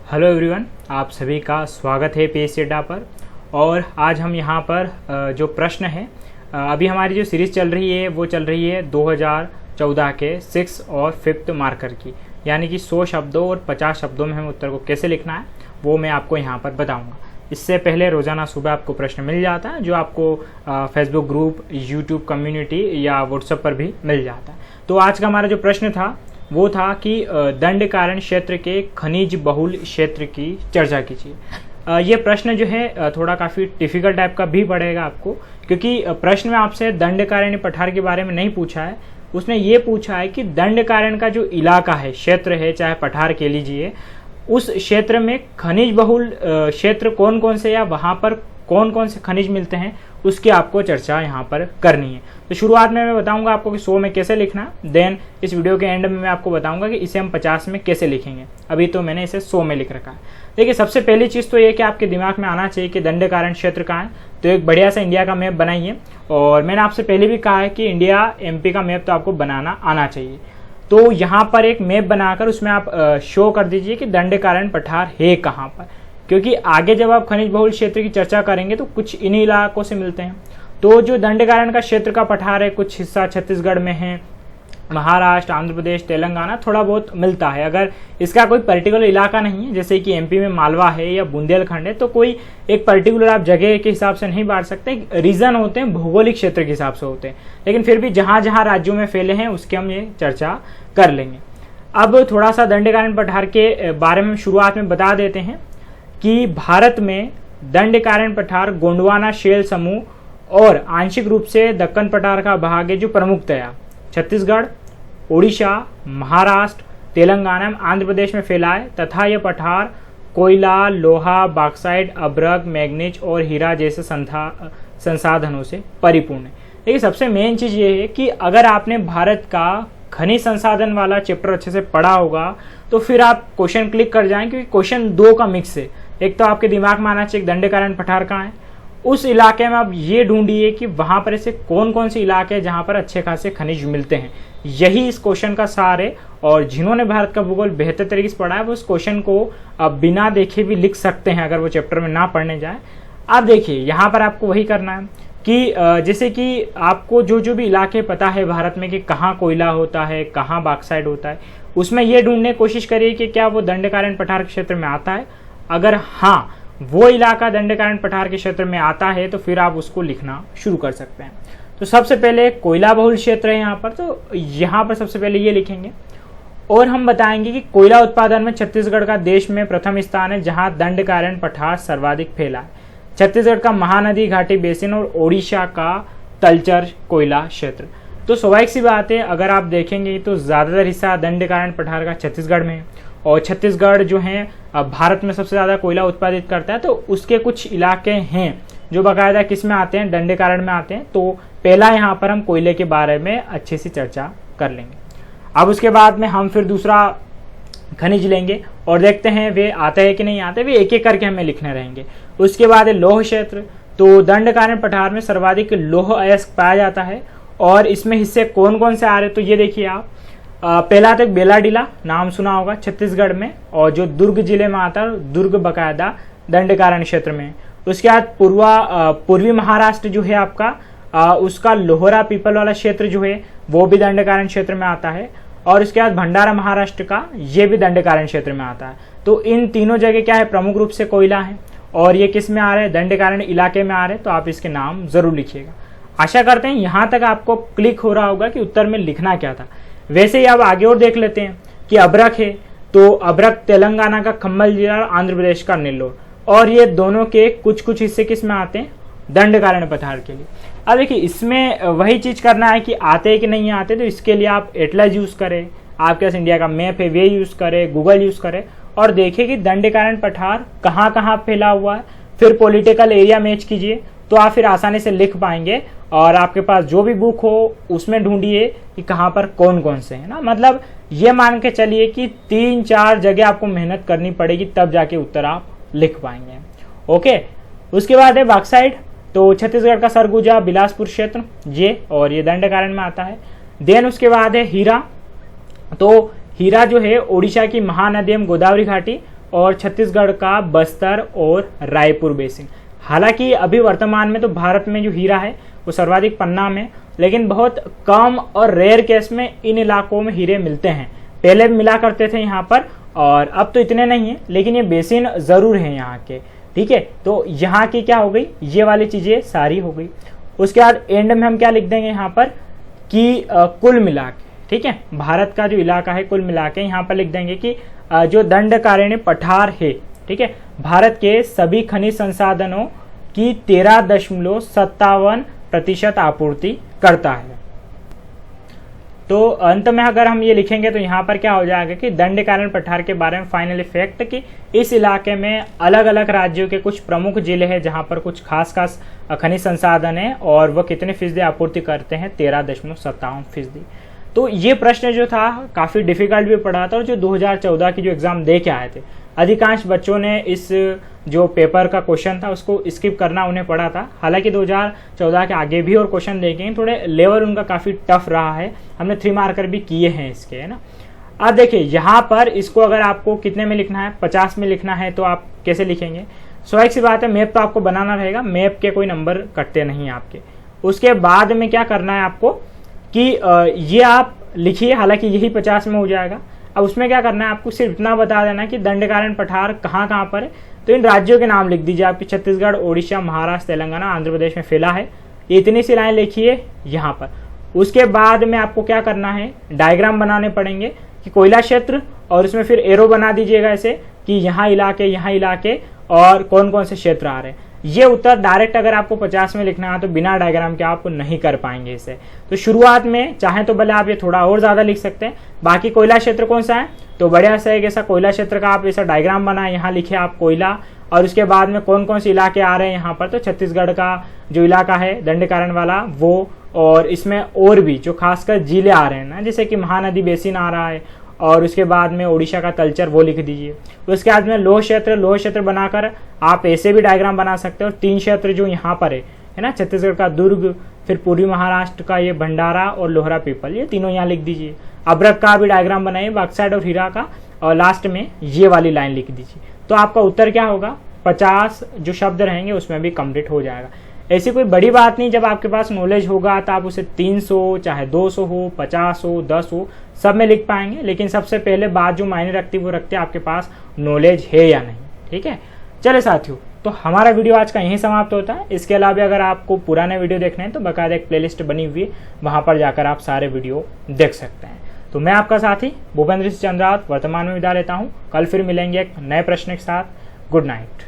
Hello everyone, आप सभी का स्वागत है पीएससी अड्डा पर। और आज हम यहाँ पर जो प्रश्न है, अभी हमारी जो सीरीज़ चल रही है वो चल रही है 2014 के 6 और 5th मार्कर की, यानी कि 100 शब्दों और 50 शब्दों में हमें उत्तर को कैसे लिखना है वो मैं आपको यहाँ पर बताऊँगा। इससे पहले रोज़ाना सुबह आपको प्रश्न मिल जाता है जो आपको फेसबुक ग्रुप, यूट्यूब कम्युनिटी या व्हाट्सएप पर भी मिल जाता है। तो आज का हमारा जो प्रश्न था वो था कि दंडकारण्य क्षेत्र के खनिज बहुल क्षेत्र की चर्चा कीजिए। ये प्रश्न जो है थोड़ा काफ़ी डिफिकल्ट टाइप का भी पड़ेगा आपको, क्योंकि प्रश्न में आपसे दंडकारण्य पठार के बारे में नहीं पूछा है। उसने ये पूछा है कि दंडकारण्य का जो इलाका है, क्षेत्र है, चाहे पठार कह लीजिए, उस क्षेत्र में खनिज बहुल क्षेत्र कौन कौन से या वहाँ पर कौन कौन से खनिज मिलते हैं उसकी आपको चर्चा यहाँ पर करनी है। तो शुरुआत में मैं बताऊंगा आपको कि 100 में कैसे लिखना है, देन इस वीडियो के एंड में मैं आपको बताऊंगा कि इसे हम 50 में कैसे लिखेंगे। अभी तो मैंने इसे 100 में लिख रखा है। देखिए, सबसे पहली चीज़ तो ये कि आपके दिमाग में आना चाहिए कि दंडकारण्य क्षेत्र कहाँ है। तो एक बढ़िया सा इंडिया का मैप बनाइए, और मैंने आपसे पहले भी कहा है कि इंडिया MP का मैप तो आपको बनाना आना चाहिए। तो यहाँ पर एक मैप बनाकर उसमें आप शो कर दीजिए कि दंडकारण्य पठार है कहाँ पर, क्योंकि आगे जब आप खनिज बहुल क्षेत्र की चर्चा करेंगे तो कुछ इन्हीं इलाकों से मिलते हैं। तो जो दंडकारण्य का क्षेत्र का पठार है, कुछ हिस्सा छत्तीसगढ़ में है, महाराष्ट्र, आंध्र प्रदेश, तेलंगाना थोड़ा बहुत मिलता है। अगर इसका कोई पर्टिकुलर इलाका नहीं है, जैसे कि MP में मालवा है या बुंदेलखंड है, तो कोई एक पर्टिकुलर आप जगह के हिसाब से नहीं बांट सकते। रीजन होते हैं, भौगोलिक क्षेत्र के हिसाब से होते हैं, लेकिन फिर भी जहाँ जहाँ राज्यों में फैले हैं उसकी हम ये चर्चा कर लेंगे। अब थोड़ा सा दंडकारण्य पठार के बारे में शुरुआत में बता देते हैं कि भारत में दंडकारण्य पठार गोंडवाना शेल समूह और आंशिक रूप से दक्कन पठार का भाग है, जो प्रमुखतया छत्तीसगढ़, ओडिशा, महाराष्ट्र, तेलंगाना, आंध्र प्रदेश में फैला है, तथा यह पठार कोयला, लोहा, बॉक्साइट, अभ्रक, मैग्नीज और हीरा जैसे संसाधनों से परिपूर्ण है। देखिए, सबसे मेन चीज ये है कि अगर आपने भारत का खनिज संसाधन वाला चैप्टर अच्छे से पढ़ा होगा तो फिर आप क्वेश्चन क्लिक कर जाएं, क्योंकि क्वेश्चन 2 का मिक्स है। एक तो आपके दिमाग में आना चाहिए दंडकारण्य पठार कहाँ है, उस इलाके में आप ये ढूंढिए कि वहां पर ऐसे कौन कौन से इलाके हैं जहां पर अच्छे खासे खनिज मिलते हैं। यही इस क्वेश्चन का सार है, और जिन्होंने भारत का भूगोल बेहतर तरीके से पढ़ा है वो उस क्वेश्चन को अब बिना देखे भी लिख सकते हैं, अगर वो चैप्टर में ना पढ़ने जाए। आप देखिए, यहाँ पर आपको वही करना है कि जैसे कि आपको जो भी इलाके पता है भारत में कि कहाँ कोयला होता है, कहाँ बॉक्साइट होता है, उसमें ये ढूंढने की कोशिश करिए कि क्या वो दंडकारण्य पठार के क्षेत्र में आता है। अगर हाँ, वो इलाका दंडकारण्य पठार के क्षेत्र में आता है तो फिर आप उसको लिखना शुरू कर सकते हैं। तो सबसे पहले कोयला बहुल क्षेत्र है यहाँ पर, तो यहाँ पर सबसे पहले ये लिखेंगे, और हम बताएंगे कि कोयला उत्पादन में छत्तीसगढ़ का देश में प्रथम स्थान है, जहाँ दंडकारण्य पठार सर्वाधिक फैला है। छत्तीसगढ़ का महानदी घाटी बेसिन और ओडिशा का तलचर कोयला क्षेत्र। तो स्वाभाविक सी बात है, अगर आप देखेंगे तो ज़्यादातर हिस्सा दंडकारण्य पठार का छत्तीसगढ़ में है, और छत्तीसगढ़ जो है भारत में सबसे ज़्यादा कोयला उत्पादित करता है। तो उसके कुछ इलाके हैं जो बाकायदा किस में आते हैं, दंडकारण्य में आते हैं। तो पहला यहाँ पर हम कोयले के बारे में अच्छे से चर्चा कर लेंगे। अब उसके बाद में हम फिर दूसरा खनिज लेंगे और देखते हैं वे आते हैं कि नहीं आते, वे एक एक करके हमें लिखने रहेंगे। उसके बाद है लौह क्षेत्र। तो दंडकारण्य पठार में सर्वाधिक लौह अयस्क पाया जाता है, और इसमें हिस्से कौन कौन से आ रहे हैं तो ये देखिए आप। पहला तो बेलाडीला नाम सुना होगा छत्तीसगढ़ में, और जो दुर्ग जिले में आता है, दुर्ग बकायदा दंडकारण्य क्षेत्र में। उसके बाद पूर्वी महाराष्ट्र जो है आपका, उसका लोहरा पीपल वाला क्षेत्र जो है वो भी दंडकारण्य क्षेत्र में आता है, और उसके बाद भंडारा महाराष्ट्र का ये भी दंडकारण्य क्षेत्र में आता है। तो इन तीनों जगह क्या है, प्रमुख रूप से कोयला है, और ये किस में आ रहे हैं, दंडकारण्य इलाके में आ रहे हैं। तो आप इसके नाम जरूर लिखिएगा। आशा करते हैं यहाँ तक आपको क्लिक हो रहा होगा कि उत्तर में लिखना क्या था। वैसे ही अब आगे और देख लेते हैं कि अभ्रक है, तो अभ्रक तेलंगाना का खम्मल जिला और आंध्र प्रदेश का नेल्लोर, और ये दोनों के कुछ कुछ हिस्से किस में आते हैं, दंडकारण्य पठार के लिए। अब देखिए, इसमें वही चीज करना है कि आते हैं कि नहीं आते। तो इसके लिए आप एटलस यूज करें, आपके पास इंडिया का मैप है वे यूज करें, गूगल यूज करें, और देखिए कि दंडकारण्य पठार कहाँ कहाँ फैला हुआ है। फिर पॉलिटिकल एरिया मैच कीजिए, तो आप फिर आसानी से लिख पाएंगे। और आपके पास जो भी बुक हो उसमें ढूंढिए कि कहाँ पर कौन कौन से है ना। मतलब ये मान के चलिए कि 3-4 जगह आपको मेहनत करनी पड़ेगी, तब जाके उत्तर आप लिख पाएंगे। ओके, उसके बाद है बॉक्साइट। तो छत्तीसगढ़ का सरगुजा, बिलासपुर क्षेत्र ये, और ये दंडकारण्य में आता है। देन उसके बाद है हीरा। तो हीरा जो है ओडिशा की महानदी एवं गोदावरी घाटी और छत्तीसगढ़ का बस्तर और रायपुर बेसिन। हालांकि अभी वर्तमान में तो भारत में जो हीरा है वो सर्वाधिक पन्ना में, लेकिन बहुत कम और रेयर केस में इन इलाकों में हीरे मिलते हैं। पहले मिला करते थे यहाँ पर, और अब तो इतने नहीं है, लेकिन ये बेसिन जरूर है यहाँ के। ठीक है, तो यहाँ की क्या हो गई, ये वाली चीजें सारी हो गई। उसके बाद एंड में हम क्या लिख देंगे यहाँ पर कि कुल मिला के, ठीक है, भारत का जो इलाका है कुल मिला के यहाँ पर लिख देंगे कि जो दंडकारण्य पठार है, ठीक है, भारत के सभी खनिज संसाधनों की 13.57% आपूर्ति करता है। तो अंत में अगर हम ये लिखेंगे तो यहाँ पर क्या हो जाएगा कि दंडकारण्य पठार के बारे में फाइनल इफेक्ट कि इस इलाके में अलग अलग राज्यों के कुछ प्रमुख जिले हैं जहाँ पर कुछ खास खास खनिज संसाधन है, और वह कितने फीसदी आपूर्ति करते हैं, 13.57%। तो ये प्रश्न जो था काफ़ी डिफिकल्ट भी पड़ा था, और जो 2014 की जो एग्ज़ाम दे के आए थे अधिकांश बच्चों ने इस जो पेपर का क्वेश्चन था उसको स्किप करना उन्हें पड़ा था। हालांकि 2014 के आगे भी और क्वेश्चन देखे हैं, थोड़े लेवल उनका काफ़ी टफ रहा है, हमने 3 मार्कर भी किए हैं इसके, है ना। अब देखिए यहाँ पर इसको अगर आपको कितने में लिखना है, 50 में लिखना है, तो आप कैसे लिखेंगे। स्वाभाविक सी बात है, मैप तो आपको बनाना रहेगा, मैप के कोई नंबर कटते नहीं आपके। उसके बाद में क्या करना है आपको कि ये आप लिखिए, हालांकि यही 50 में हो जाएगा। अब उसमें क्या करना है, आपको सिर्फ इतना बता देना कि दंडकारण्य पठार कहाँ कहाँ पर है, तो इन राज्यों के नाम लिख दीजिए आपकी, छत्तीसगढ़, ओडिशा, महाराष्ट्र, तेलंगाना, आंध्र प्रदेश में फैला है। ये इतनी सी लाइन लिखिए यहाँ पर। उसके बाद में आपको क्या करना है, डायग्राम बनाने पड़ेंगे कि कोयला क्षेत्र, और उसमें फिर एरो बना दीजिएगा ऐसे कि यहाँ इलाके और कौन कौन से क्षेत्र आ रहे हैं। ये उत्तर डायरेक्ट अगर आपको 50 में लिखना है तो बिना डायग्राम के आप नहीं कर पाएंगे इसे। तो शुरुआत में चाहे तो भले आप ये थोड़ा और ज़्यादा लिख सकते हैं। बाकी कोयला क्षेत्र कौन सा है, तो बढ़िया सा एक ऐसा कोयला क्षेत्र का आप ऐसा डायग्राम बनाए, यहाँ लिखे आप कोयला, और उसके बाद में कौन कौन से इलाके आ रहे हैं यहाँ पर, तो छत्तीसगढ़ का जो इलाका है दंडकारण्य वाला वो, और इसमें और भी जो खासकर जिले आ रहे हैं ना, जैसे कि महानदी बेसिन आ रहा है, और उसके बाद में ओडिशा का तलचर वो लिख दीजिए। उसके बाद में लोह क्षेत्र बनाकर आप ऐसे भी डायग्राम बना सकते हो। और 3 क्षेत्र जो यहाँ पर है ना, छत्तीसगढ़ का दुर्ग, फिर पूर्वी महाराष्ट्र का ये भंडारा और लोहरा पीपल, ये तीनों यहाँ लिख दीजिए। अब्रक का भी डायग्राम बनाइए, बक्साइड और हीरा का, और लास्ट में ये वाली लाइन लिख दीजिए। तो आपका उत्तर क्या होगा, 50 जो शब्द रहेंगे उसमें भी कंप्लीट हो जाएगा। ऐसी कोई बड़ी बात नहीं, जब आपके पास नॉलेज होगा तो आप उसे 300 चाहे 200 हो, 50 हो, 10 हो, सब में लिख पाएंगे। लेकिन सबसे पहले बात जो मायने रखती है वो रखते हैं आपके पास नॉलेज है या नहीं। ठीक है, चले साथियों, तो हमारा वीडियो आज का यहीं समाप्त होता है। इसके अलावा अगर आपको पुराने वीडियो देखने हैं तो बाकायदा एक प्लेलिस्ट बनी हुई है, वहां पर जाकर आप सारे वीडियो देख सकते हैं। तो मैं आपका साथी भूपेंद्र सिंह चंद्रावत वर्तमान में विदा लेता हूँ। कल फिर मिलेंगे एक नए प्रश्न के साथ। Good night.